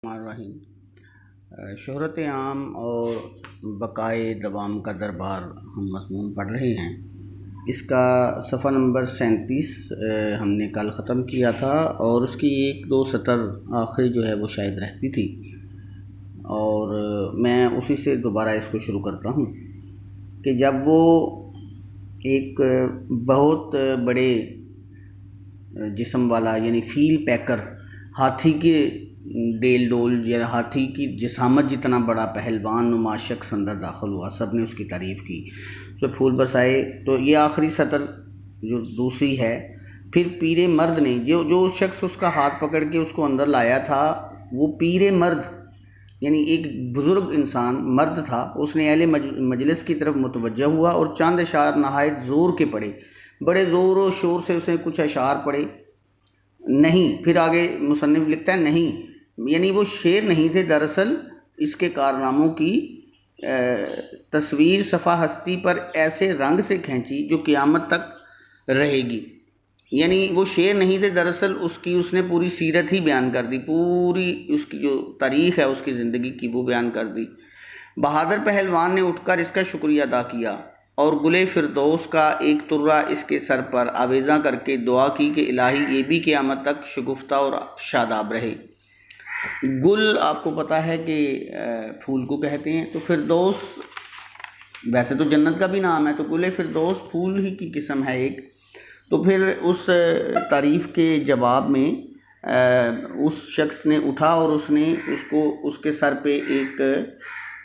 الرحیم شہرت عام اور بقائے دوام کا دربار ہم مضمون پڑھ رہے ہیں۔ اس کا صفحہ نمبر 37 ہم نے کل ختم کیا تھا اور اس کی ایک دو سطر آخری جو ہے وہ شاید رہتی تھی، اور میں اسی سے دوبارہ اس کو شروع کرتا ہوں کہ جب وہ ایک بہت بڑے جسم والا یعنی فیل پیکر، ہاتھی کے ڈیل ڈول یا ہاتھی کی جسامت جتنا بڑا پہلوان نما شخص اندر داخل ہوا، سب نے اس کی تعریف کی، اس پہ پھول برسائے۔ تو یہ آخری سطر جو دوسری ہے، پھر پیر مرد نے جو شخص اس کا ہاتھ پکڑ کے اس کو اندر لایا تھا، وہ پیر مرد یعنی ایک بزرگ انسان مرد تھا، اس نے اہل مجلس کی طرف متوجہ ہوا اور چند اشعار نہایت زور کے پڑھے، بڑے زور و شور سے اس نے کچھ اشعار پڑھے۔ نہیں، پھر آگے مصنف لکھتا ہے نہیں، یعنی وہ شعر نہیں تھے، دراصل اس کے کارناموں کی تصویر صفحہ ہستی پر ایسے رنگ سے کھینچی جو قیامت تک رہے گی۔ یعنی وہ شعر نہیں تھے، دراصل اس نے پوری سیرت ہی بیان کر دی، پوری اس کی جو تاریخ ہے اس کی زندگی کی وہ بیان کر دی۔ بہادر پہلوان نے اٹھ کر اس کا شکریہ ادا کیا اور گل فردوس کا ایک طرہ اس کے سر پر آویزاں کر کے دعا کی کہ الہی یہ بھی قیامت تک شگفتہ اور شاداب رہے۔ گل آپ کو پتہ ہے کہ پھول کو کہتے ہیں، تو فردوس ویسے تو جنت کا بھی نام ہے، تو گل فردوس پھول ہی کی قسم ہے ایک۔ تو پھر اس تعریف کے جواب میں اس شخص نے اٹھا اور اس نے اس کے سر پہ ایک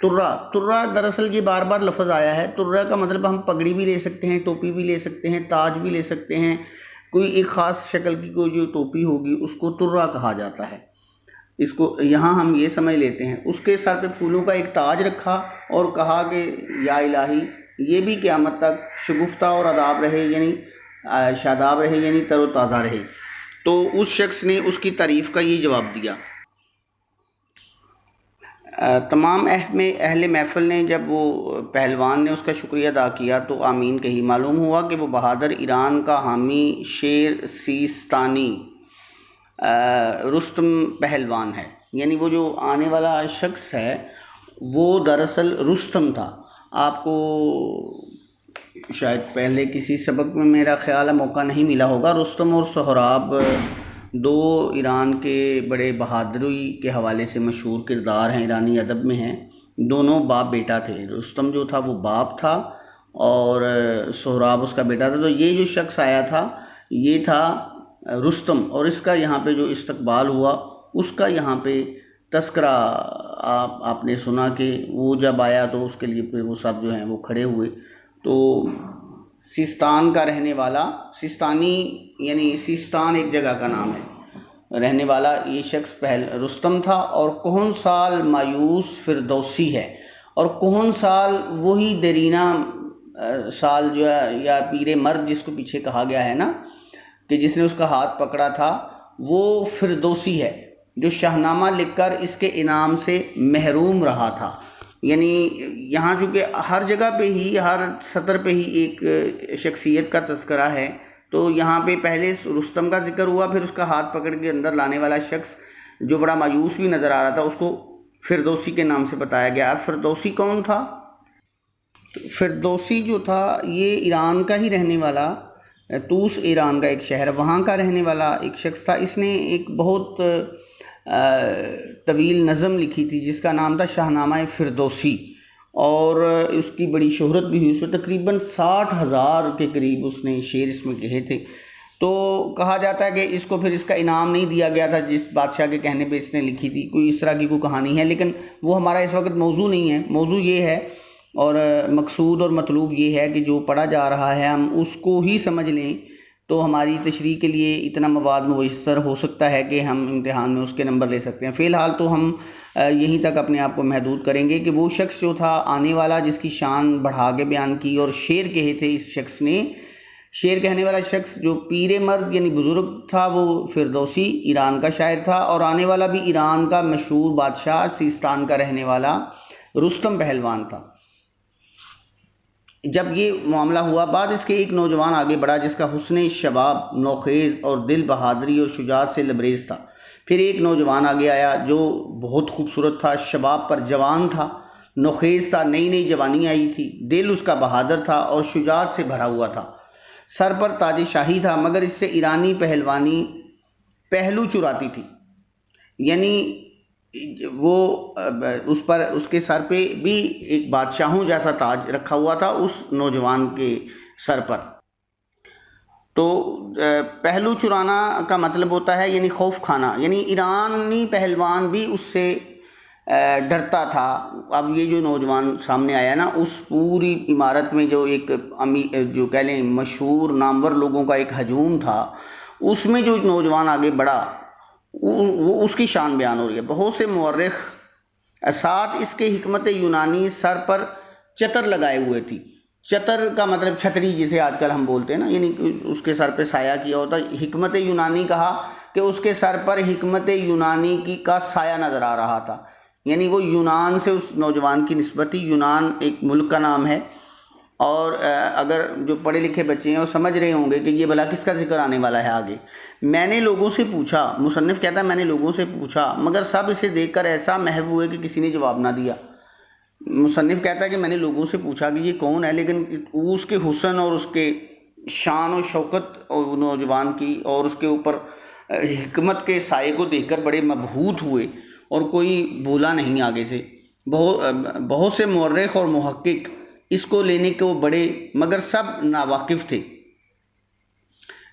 ترہ، دراصل یہ بار بار لفظ آیا ہے، ترہ کا مطلب ہم پگڑی بھی لے سکتے ہیں، ٹوپی بھی لے سکتے ہیں، تاج بھی لے سکتے ہیں، کوئی ایک خاص شکل کی کوئی جو ٹوپی ہوگی اس کو ترہ کہا جاتا ہے۔ اس کو یہاں ہم یہ سمجھ لیتے ہیں، اس کے سر پہ پھولوں کا ایک تاج رکھا اور کہا کہ یا الہی یہ بھی قیامت تک شگفتہ اور آداب رہے، یعنی شاداب رہے، یعنی تر و تازہ رہے۔ تو اس شخص نے اس کی تعریف کا یہ جواب دیا۔ تمام اہل محفل نے جب وہ پہلوان نے اس کا شکریہ ادا کیا تو آمین کہی۔ معلوم ہوا کہ وہ بہادر ایران کا حامی شیر سیستانی رستم پہلوان ہے، یعنی وہ جو آنے والا شخص ہے وہ دراصل رستم تھا۔ آپ کو شاید پہلے کسی سبق میں میرا خیال ہے موقع نہیں ملا ہوگا، رستم اور سہراب دو ایران کے بڑے بہادری کے حوالے سے مشہور کردار ہیں، ایرانی ادب میں ہیں، دونوں باپ بیٹا تھے۔ رستم جو تھا وہ باپ تھا اور سہراب اس کا بیٹا تھا۔ تو یہ جو شخص آیا تھا یہ تھا رستم، اور اس کا یہاں پہ جو استقبال ہوا اس کا یہاں پہ تذکرہ آپ نے سنا کہ وہ جب آیا تو اس کے لیے پھر وہ سب جو ہیں وہ کھڑے ہوئے۔ تو سیستان کا رہنے والا، سیستانی یعنی سیستان ایک جگہ کا نام ہے، رہنے والا یہ شخص رستم تھا، اور کہن سال مایوس فردوسی ہے، اور کہن سال وہی دیرینہ سال جو ہے یا پیر مرد جس کو پیچھے کہا گیا ہے نا، کہ جس نے اس کا ہاتھ پکڑا تھا، وہ فردوسی ہے جو شاہنامہ لکھ کر اس کے انعام سے محروم رہا تھا۔ یعنی یہاں چونکہ ہر جگہ پہ ہی، ہر سطر پہ ہی ایک شخصیت کا تذکرہ ہے، تو یہاں پہ پہلے رستم کا ذکر ہوا، پھر اس کا ہاتھ پکڑ کے اندر لانے والا شخص جو بڑا مایوس بھی نظر آ رہا تھا اس کو فردوسی کے نام سے بتایا گیا۔ فردوسی کون تھا؟ فردوسی جو تھا یہ ایران کا ہی رہنے والا، توس ایران کا ایک شہر، وہاں کا رہنے والا ایک شخص تھا۔ اس نے ایک بہت طویل نظم لکھی تھی جس کا نام تھا شاہنامہ فردوسی، اور اس کی بڑی شہرت بھی ہوئی، اس میں تقریباً 60,000 کے قریب اس نے شعر اس میں کہے تھے۔ تو کہا جاتا ہے کہ اس کو پھر اس کا انعام نہیں دیا گیا تھا جس بادشاہ کے کہنے پہ اس نے لکھی تھی، کوئی اس طرح کی کوئی کہانی ہے، لیکن وہ ہمارا اس وقت موضوع نہیں ہے۔ موضوع یہ ہے اور مقصود اور مطلوب یہ ہے کہ جو پڑھا جا رہا ہے ہم اس کو ہی سمجھ لیں تو ہماری تشریح کے لیے اتنا مواد میسر ہو سکتا ہے کہ ہم امتحان میں اس کے نمبر لے سکتے ہیں۔ فی الحال تو ہم یہیں تک اپنے آپ کو محدود کریں گے کہ وہ شخص جو تھا آنے والا، جس کی شان بڑھا کے بیان کی اور شعر کہے تھے اس شخص نے، شعر کہنے والا شخص جو پیر مرد یعنی بزرگ تھا وہ فردوسی ایران کا شاعر تھا، اور آنے والا بھی ایران کا مشہور بادشاہ سیستان کا رہنے والا رستم پہلوان تھا۔ جب یہ معاملہ ہوا، بعد اس کے ایک نوجوان آگے بڑھا جس کا حسن شباب نوخیز اور دل بہادری اور شجاعت سے لبریز تھا۔ پھر ایک نوجوان آگے آیا جو بہت خوبصورت تھا، شباب پر جوان تھا، نوخیز تھا، نئی نئی جوانی آئی تھی، دل اس کا بہادر تھا اور شجاعت سے بھرا ہوا تھا، سر پر تاج شاہی تھا، مگر اس سے ایرانی پہلوانی پہلو چراتی تھی، یعنی وہ اس کے سر پہ بھی ایک بادشاہوں جیسا تاج رکھا ہوا تھا اس نوجوان کے سر پر۔ تو پہلو چرانا کا مطلب ہوتا ہے یعنی خوف کھانا، یعنی ایرانی پہلوان بھی اس سے ڈرتا تھا۔ اب یہ جو نوجوان سامنے آیا نا، اس پوری عمارت میں جو ایک جو کہہ لیں مشہور نامور لوگوں کا ایک ہجوم تھا، اس میں جو نوجوان آگے بڑھا وہ اس کی شان بیان ہو رہی ہے۔ بہت سے مورخ ساتھ اس کے حکمت یونانی سر پر چتر لگائے ہوئے تھی۔ چتر کا مطلب چھتری جسے آج کل ہم بولتے ہیں نا، یعنی اس کے سر پہ سایہ کیا ہوتا۔ حکمت یونانی کہا کہ اس کے سر پر حکمت یونانی کا سایہ نظر آ رہا تھا، یعنی وہ یونان سے اس نوجوان کی نسبت تھی۔ یونان ایک ملک کا نام ہے، اور اگر جو پڑھے لکھے بچے ہیں وہ سمجھ رہے ہوں گے کہ یہ بھلا کس کا ذکر آنے والا ہے آگے۔ میں نے لوگوں سے پوچھا، مصنف کہتا ہے میں نے لوگوں سے پوچھا، مگر سب اسے دیکھ کر ایسا محو ہوئے کہ کسی نے جواب نہ دیا۔ مصنف کہتا ہے کہ میں نے لوگوں سے پوچھا کہ یہ کون ہے، لیکن اس کے حسن اور اس کے شان و شوکت اور نوجوان کی اور اس کے اوپر حکمت کے سائے کو دیکھ کر بڑے مبہوت ہوئے اور کوئی بولا نہیں آگے سے۔ بہت سے مورخ اور محقق اس کو لینے کو بڑے، مگر سب ناواقف تھے۔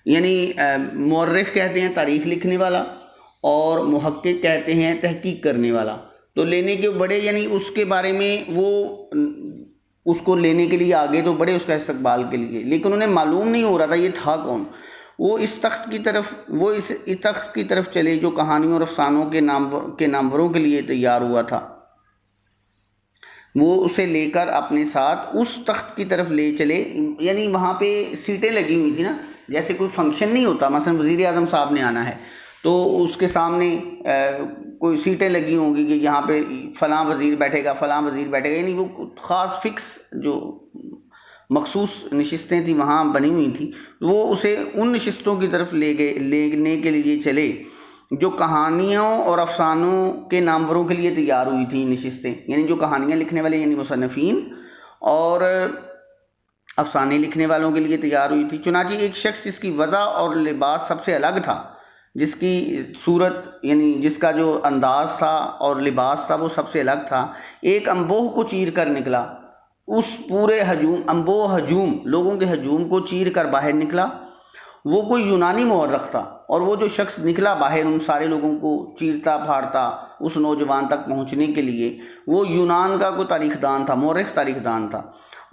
یعنی مورخ کہتے ہیں تاریخ لکھنے والا اور محقق کہتے ہیں تحقیق کرنے والا، تو لینے کے بڑے یعنی اس کے بارے میں وہ اس کو لینے کے لیے آگے تو بڑے اس کا استقبال کے لیے، لیکن انہیں معلوم نہیں ہو رہا تھا یہ تھا کون۔ وہ اس تخت کی طرف چلے جو کہانیوں اور افسانوں کے ناموروں کے لیے تیار ہوا تھا۔ وہ اسے لے کر اپنے ساتھ اس تخت کی طرف لے چلے، یعنی وہاں پہ سیٹیں لگی ہوئی تھی نا، جیسے کوئی فنکشن نہیں ہوتا، مثلا وزیر اعظم صاحب نے آنا ہے تو اس کے سامنے کوئی سیٹیں لگی ہوں گی کہ یہاں پہ فلاں وزیر بیٹھے گا، فلاں وزیر بیٹھے گا، یعنی وہ خاص فکس جو مخصوص نشستیں تھیں وہاں بنی ہوئی تھیں۔ وہ اسے ان نشستوں کی طرف لینے کے لیے چلے جو کہانیوں اور افسانوں کے ناموروں کے لیے تیار ہوئی تھیں نشستیں، یعنی جو کہانیاں لکھنے والے یعنی مصنفین اور افسانے لکھنے والوں کے لیے تیار ہوئی تھی۔ چنانچہ ایک شخص جس کی وضع اور لباس سب سے الگ تھا، جس کی صورت یعنی جس کا جو انداز تھا اور لباس تھا وہ سب سے الگ تھا، ایک انبوہ کو چیر کر نکلا۔ اس پورے انبوہ ہجوم لوگوں کے ہجوم کو چیر کر باہر نکلا۔ وہ کوئی یونانی مورخ تھا، اور وہ جو شخص نکلا باہر ان سارے لوگوں کو چیرتا پھاڑتا اس نوجوان تک پہنچنے کے لیے، وہ یونان کا کوئی تاریخ دان تھا، مورخ تاریخ دان تھا۔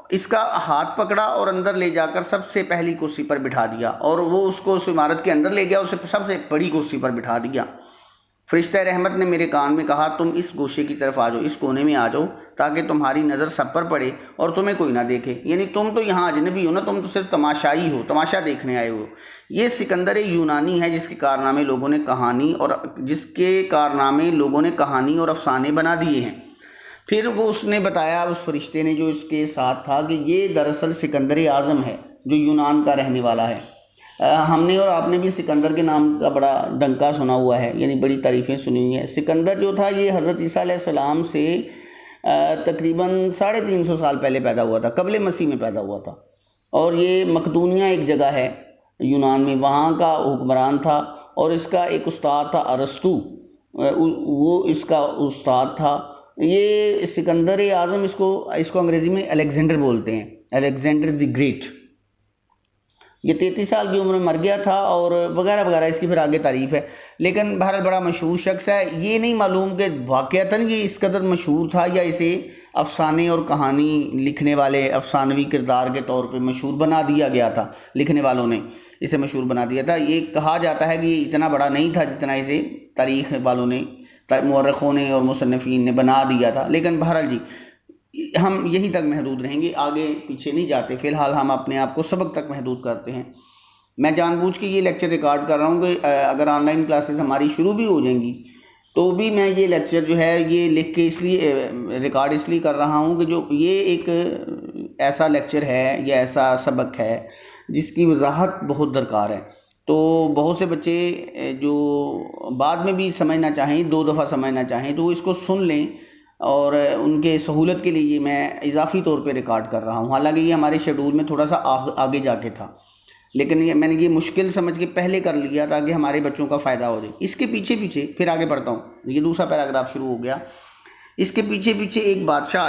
اس کا ہاتھ پکڑا اور اندر لے جا کر سب سے پہلی کرسی پر بٹھا دیا، اور وہ اس کو اس عمارت کے اندر لے گیا، اسے سب سے بڑی کرسی پر بٹھا دیا۔ فرشتہ رحمت نے میرے کان میں کہا تم اس گوشے کی طرف آ جاؤ، اس کونے میں آ جاؤ تاکہ تمہاری نظر سب پر پڑے اور تمہیں کوئی نہ دیکھے، یعنی تم تو یہاں اجنبی ہو نا، تم تو صرف تماشائی ہو، تماشا دیکھنے آئے ہو۔ یہ سکندر یونانی ہے جس کے کارنامے لوگوں نے کہانی اور افسانے بنا دیے ہیں۔ پھر وہ اس نے بتایا، اس فرشتے نے جو اس کے ساتھ تھا، کہ یہ دراصل سکندر اعظم ہے جو یونان کا رہنے والا ہے۔ ہم نے اور آپ نے بھی سکندر کے نام کا بڑا ڈنکا سنا ہوا ہے، یعنی بڑی تعریفیں سنی ہوئی ہیں۔ سکندر جو تھا یہ حضرت عیسیٰ علیہ السلام سے تقریباً 350 سال پہلے پیدا ہوا تھا، قبل مسیح میں پیدا ہوا تھا، اور یہ مقدونیہ ایک جگہ ہے یونان میں، وہاں کا حکمران تھا، اور اس کا ایک استاد تھا ارسطو، وہ اس کا استاد تھا۔ یہ سکندر اعظم اس کو انگریزی میں الیگزینڈر بولتے ہیں، الیگزینڈر دی گریٹ۔ یہ 33 سال کی عمر میں مر گیا تھا، اور وغیرہ وغیرہ، اس کی پھر آگے تعریف ہے، لیکن بہرحال بڑا مشہور شخص ہے۔ یہ نہیں معلوم کہ واقعتاً یہ اس قدر مشہور تھا یا اسے افسانے اور کہانی لکھنے والے افسانوی کردار کے طور پہ مشہور بنا دیا گیا تھا، لکھنے والوں نے اسے مشہور بنا دیا تھا۔ یہ کہا جاتا ہے کہ یہ اتنا بڑا نہیں تھا جتنا اسے تاریخ والوں نے، مورخوں نے اور مصنفین نے بنا دیا تھا، لیکن بہرحال جی ہم یہیں تک محدود رہیں گے، آگے پیچھے نہیں جاتے۔ فی الحال ہم اپنے آپ کو سبق تک محدود کرتے ہیں۔ میں جان بوجھ کے یہ لیکچر ریکارڈ کر رہا ہوں کہ اگر آن لائن کلاسز ہماری شروع بھی ہو جائیں گی تو بھی میں یہ لیکچر جو ہے یہ لکھ کے اس لیے ریکارڈ اس لیے کر رہا ہوں کہ جو یہ ایک ایسا لیکچر ہے یا ایسا سبق ہے جس کی وضاحت بہت درکار ہے۔ تو بہت سے بچے جو بعد میں بھی سمجھنا چاہیں، 2 دفعہ سمجھنا چاہیں، تو وہ اس کو سن لیں، اور ان کے سہولت کے لیے میں اضافی طور پہ ریکارڈ کر رہا ہوں، حالانکہ یہ ہمارے شیڈول میں تھوڑا سا آگے جا کے تھا، لیکن میں نے یہ مشکل سمجھ کے پہلے کر لیا تاکہ ہمارے بچوں کا فائدہ ہو جائے۔ اس کے پیچھے پھر آگے بڑھتا ہوں، یہ دوسرا پیراگراف شروع ہو گیا۔ اس کے پیچھے ایک بادشاہ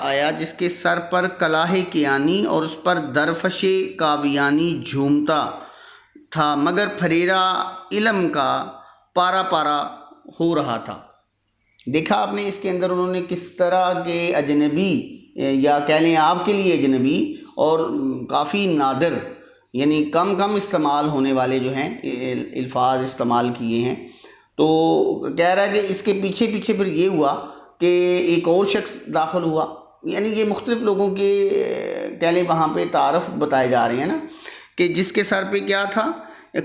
آیا جس کے سر پر کلاہ کیانی اور اس پر درفش کاویانی جھومتا تھا، مگر پھریرا علم کا پارا پارا ہو رہا تھا۔ دیکھا آپ نے اس کے اندر انہوں نے کس طرح کے اجنبی، یا کہہ لیں آپ کے لیے اجنبی اور کافی نادر، یعنی کم استعمال ہونے والے جو ہیں الفاظ استعمال کیے ہیں۔ تو کہہ رہا ہے کہ اس کے پیچھے پھر یہ ہوا کہ ایک اور شخص داخل ہوا، یعنی یہ مختلف لوگوں کے کہہ لیں وہاں پہ تعارف بتائے جا رہے ہیں نا، کہ جس کے سر پہ کیا تھا،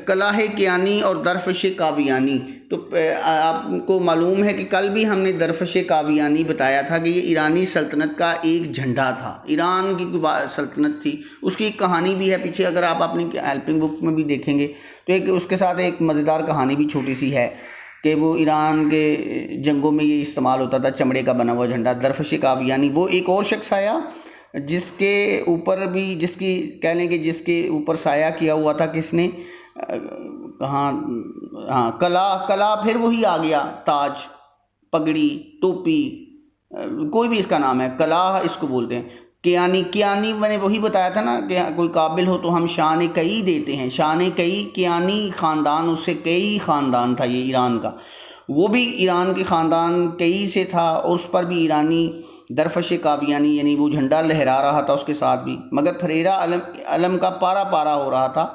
کلاہ کیانی اور درفش کاویانی۔ تو آپ کو معلوم ہے کہ کل بھی ہم نے درفش کاویانی بتایا تھا کہ یہ ایرانی سلطنت کا ایک جھنڈا تھا، ایران کی سلطنت تھی، اس کی ایک کہانی بھی ہے پیچھے، اگر آپ اپنی ہیلپنگ بک میں بھی دیکھیں گے تو اس کے ساتھ ایک مزیدار کہانی بھی چھوٹی سی ہے کہ وہ ایران کے جنگوں میں یہ استعمال ہوتا تھا، چمڑے کا بنا ہوا جھنڈا، درفش کاویانی۔ وہ ایک اور شخص آیا جس کے اوپر بھی، جس کی کہہ لیں کہ جس کے اوپر سایہ کیا ہوا تھا کس نے، کلا پھر وہی آ گیا، تاج، پگڑی، ٹوپی، کوئی بھی اس کا نام ہے، کلا اس کو بولتے ہیں۔ کیانی میں نے وہی بتایا تھا نا کہ کوئی قابل ہو تو ہم شان کئی دیتے ہیں، شان کئی، کیانی خاندان، اس سے کئی خاندان تھا یہ ایران کا، وہ بھی ایران کے خاندان کئی سے تھا، اور اس پر بھی ایرانی درفش کاویانی، یعنی وہ جھنڈا لہرا رہا تھا اس کے ساتھ بھی، مگر پھریرا علم کا پارا پارا ہو رہا تھا۔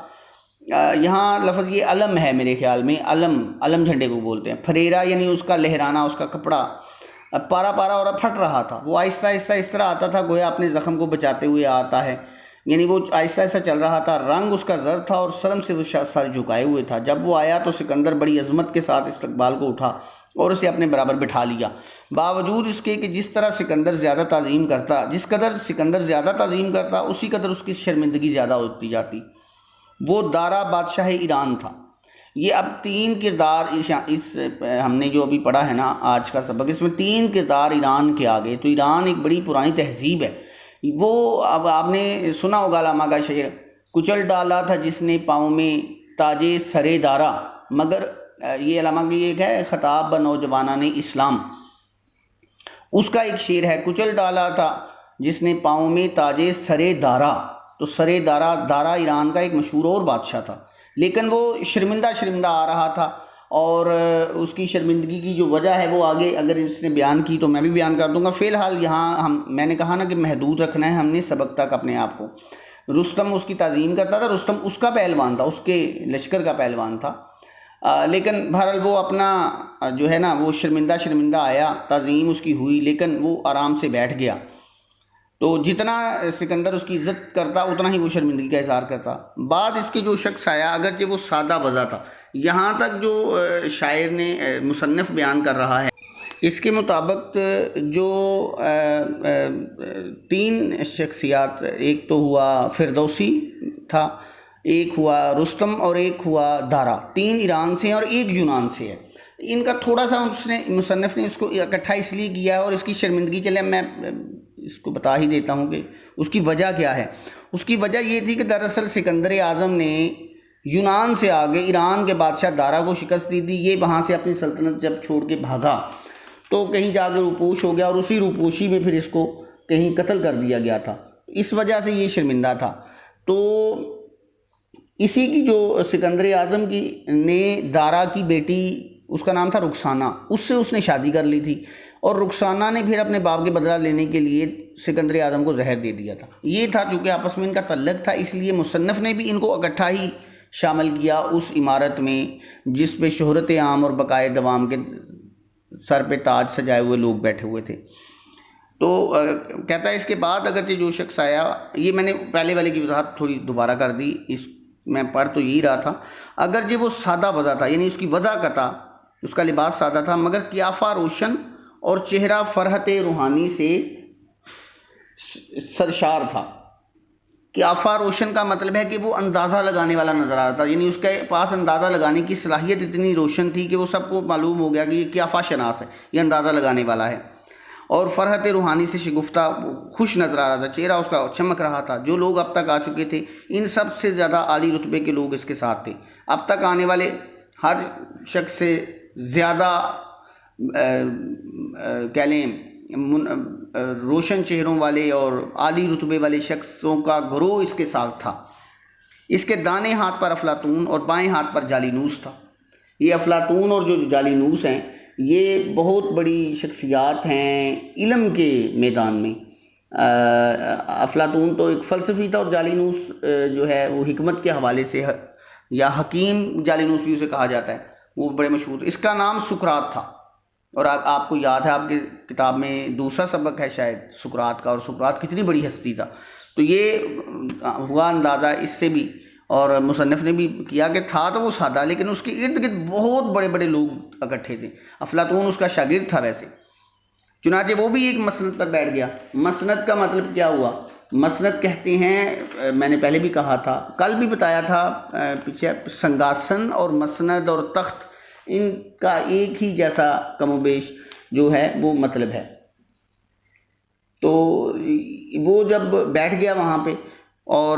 یہاں لفظ یہ علم ہے میرے خیال میں، علم جھنڈے کو بولتے ہیں، پھریرا یعنی اس کا لہرانا، اس کا کپڑا پارا پارا اور پھٹ رہا تھا، وہ آہستہ آہستہ اس طرح آتا تھا گویا اپنے زخم کو بچاتے ہوئے آتا ہے، یعنی وہ آہستہ آہستہ چل رہا تھا، رنگ اس کا زرد تھا اور شرم سے وہ سر جھکائے ہوئے تھا۔ جب وہ آیا تو سکندر بڑی عظمت کے ساتھ استقبال کو اٹھا اور اسے اپنے برابر بٹھا لیا، باوجود اس کے کہ جس قدر سکندر زیادہ تعظیم کرتا اسی قدر اس کی شرمندگی زیادہ ہوتی جاتی۔ وہ دارا بادشاہ ایران تھا۔ یہ اب 3 کردار ہم نے جو ابھی پڑھا ہے نا آج کا سبق، اس میں 3 کردار ایران کے آگے، تو ایران ایک بڑی پرانی تہذیب ہے۔ وہ اب آپ نے سنا ہوگا علامہ کا شعر، کچل ڈالا تھا جس نے پاؤں میں تاج سرے دارا، مگر یہ علامہ کی ایک ہے خطاب بہ نوجوانان اسلام، اس کا ایک شعر ہے، کچل ڈالا تھا جس نے پاؤں میں تاج سرے دارا۔ تو سرے دارا ایران کا ایک مشہور اور بادشاہ تھا، لیکن وہ شرمندہ آ رہا تھا، اور اس کی شرمندگی کی جو وجہ ہے وہ آگے اگر اس نے بیان کی تو میں بھی بیان کر دوں گا۔ فی الحال یہاں میں نے کہا نا کہ محدود رکھنا ہے ہم نے سبق تک اپنے آپ کو۔ رستم اس کی تعظیم کرتا تھا، رستم اس کا پہلوان تھا، اس کے لشکر کا پہلوان تھا، لیکن بہرحال وہ اپنا جو ہے نا وہ شرمندہ آیا، تعظیم اس کی ہوئی، لیکن وہ آرام سے بیٹھ گیا۔ تو جتنا سکندر اس کی عزت کرتا اتنا ہی وہ شرمندگی کا اظہار کرتا۔ بعد اس کے جو شخص آیا اگرچہ وہ سادہ بزا تھا، یہاں تک جو شاعر نے مصنف بیان کر رہا ہے اس کے مطابق جو 3 شخصیات، ایک تو ہوا فردوسی تھا، ایک ہوا رستم اور ایک ہوا دارا، 3 ایران سے ہیں اور ایک یونان سے ہے۔ ان کا تھوڑا سا مصنف نے اس کو اکٹھا اس لیے کیا ہے، اور اس کی شرمندگی چلے میں اس کو بتا ہی دیتا ہوں کہ اس کی وجہ کیا ہے۔ اس کی وجہ یہ تھی کہ دراصل سکندر اعظم نے یونان سے آگے ایران کے بادشاہ دارا کو شکست دی تھی۔ یہ وہاں سے اپنی سلطنت جب چھوڑ کے بھاگا تو کہیں جا کے روپوش ہو گیا، اور اسی روپوشی میں پھر اس کو کہیں قتل کر دیا گیا تھا، اس وجہ سے یہ شرمندہ تھا۔ تو اسی کی جو سکندر اعظم کی نے دارا کی بیٹی، اس کا نام تھا رخسانہ، اس سے اس نے شادی کر لی تھی، اور رخسانہ نے پھر اپنے باپ کے بدلہ لینے کے لیے سکندر اعظم کو زہر دے دیا تھا۔ یہ تھا چونکہ آپس میں ان کا تعلق تھا، اس لیے مصنف نے بھی ان کو اکٹھا ہی شامل کیا اس عمارت میں جس پہ شہرت عام اور بقائے دوام کے سر پہ تاج سجائے ہوئے لوگ بیٹھے ہوئے تھے۔ تو کہتا ہے اس کے بعد اگرچہ جو شخص آیا، یہ میں نے پہلے والے کی وضاحت تھوڑی دوبارہ کر دی، اس میں پڑھ تو یہی رہا تھا، اگرچہ وہ سادہ وضع تھا، یعنی اس کی وضع کا تھا، اس کا لباس سادہ تھا، مگر قیافہ روشن اور چہرہ فرحت روحانی سے سرشار تھا۔ قیافہ روشن کا مطلب ہے کہ وہ اندازہ لگانے والا نظر آ رہا تھا، یعنی اس کے پاس اندازہ لگانے کی صلاحیت اتنی روشن تھی کہ وہ سب کو معلوم ہو گیا کہ یہ قیافہ شناس ہے، یہ اندازہ لگانے والا ہے۔ اور فرحت روحانی سے شگفتہ خوش نظر آ رہا تھا، چہرہ اس کا چمک رہا تھا۔ جو لوگ اب تک آ چکے تھے ان سب سے زیادہ عالی رتبے کے لوگ اس کے ساتھ تھے۔ اب تک آنے والے ہر شخص سے زیادہ کہہ لیں روشن چہروں والے اور عالی رتبے والے شخصوں کا گروہ اس کے ساتھ تھا۔ اس کے دائیں ہاتھ پر افلاطون اور بائیں ہاتھ پر جالینوس تھا۔ یہ افلاطون اور جو جالینوس ہیں یہ بہت بڑی شخصیات ہیں علم کے میدان میں۔ افلاطون تو ایک فلسفی تھا اور جالینوس جو ہے وہ حکمت کے حوالے سے یا حکیم جالینوس بھی اسے کہا جاتا ہے، وہ بڑے مشہور۔ اس کا نام سقراط تھا، اور آپ کو یاد ہے آپ کی کتاب میں دوسرا سبق ہے شاید سقراط کا، اور سقراط کتنی بڑی ہستی تھا۔ تو یہ ہوا اندازہ اس سے بھی، اور مصنف نے بھی کیا کہ تھا تو وہ سادہ لیکن اس کے ارد گرد بہت بڑے بڑے لوگ اکٹھے تھے۔ افلاطون اس کا شاگرد تھا ویسے، چنانچہ وہ بھی ایک مسند پر بیٹھ گیا۔ مسند کا مطلب کیا ہوا؟ مسند کہتے ہیں، میں نے پہلے بھی کہا تھا، کل بھی بتایا تھا پیچھے، سنگاسن اور مسند اور تخت ان کا ایک ہی جیسا کم و بیش جو ہے وہ مطلب ہے۔ تو وہ جب بیٹھ گیا وہاں پہ، اور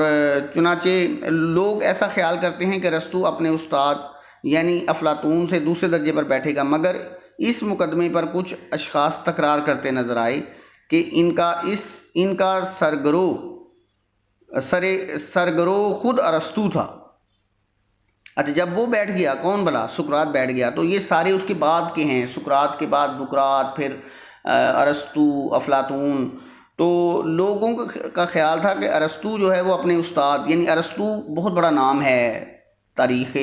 چنانچہ لوگ ایسا خیال کرتے ہیں کہ ارسطو اپنے استاد یعنی افلاطون سے دوسرے درجے پر بیٹھے گا، مگر اس مقدمے پر کچھ اشخاص تکرار کرتے نظر آئے کہ ان کا سرگرو خود ارسطو تھا۔ اچھا، جب وہ بیٹھ گیا، کون بلا؟ سقراط بیٹھ گیا، تو یہ سارے اس کے بعد کے ہیں، سقراط کے بعد بقراط، پھر ارسطو، افلاطون۔ تو لوگوں کا خیال تھا کہ ارسطو جو ہے وہ اپنے استاد، یعنی ارسطو بہت بڑا نام ہے تاریخ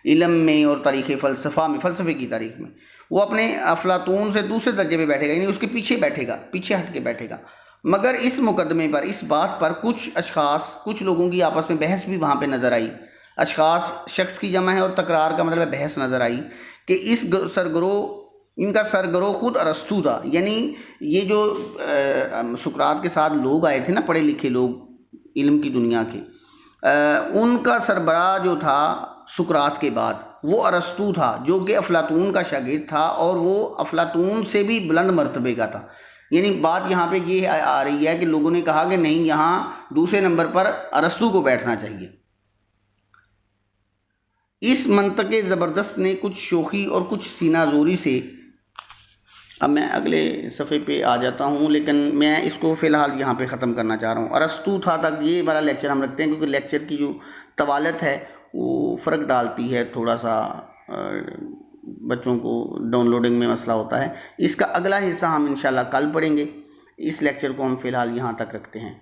علم میں اور تاریخ فلسفہ میں، فلسفے کی تاریخ میں، وہ اپنے افلاطون سے دوسرے درجے پہ بیٹھے گا، یعنی اس کے پیچھے بیٹھے گا، پیچھے ہٹ کے بیٹھے گا۔ مگر اس مقدمے پر، اس بات پر کچھ اشخاص، کچھ لوگوں کی آپس میں بحث بھی وہاں پہ نظر آئی۔ اشخاص شخص کی جمع ہے اور تکرار کا مطلب بحث نظر آئی کہ ان کا سرگرو خود ارسطو تھا، یعنی یہ جو سقراط کے ساتھ لوگ آئے تھے نا، پڑھے لکھے لوگ علم کی دنیا کے، ان کا سربراہ جو تھا سقراط کے بعد وہ ارسطو تھا، جو کہ افلاطون کا شاگرد تھا، اور وہ افلاطون سے بھی بلند مرتبے کا تھا۔ یعنی بات یہاں پہ یہ آ رہی ہے کہ لوگوں نے کہا کہ نہیں، یہاں دوسرے نمبر پر ارسطو کو بیٹھنا چاہیے۔ اس منطق زبردست نے کچھ شوخی اور کچھ سینہ زوری سے، اب میں اگلے صفحے پہ آ جاتا ہوں، لیکن میں اس کو فی الحال یہاں پہ ختم کرنا چاہ رہا ہوں۔ ارسطو تھا تک یہ والا لیکچر ہم رکھتے ہیں، کیونکہ لیکچر کی جو طوالت ہے وہ فرق ڈالتی ہے، تھوڑا سا بچوں کو ڈاؤن لوڈنگ میں مسئلہ ہوتا ہے۔ اس کا اگلا حصہ ہم انشاءاللہ کل پڑھیں گے۔ اس لیکچر کو ہم فی الحال یہاں تک رکھتے ہیں۔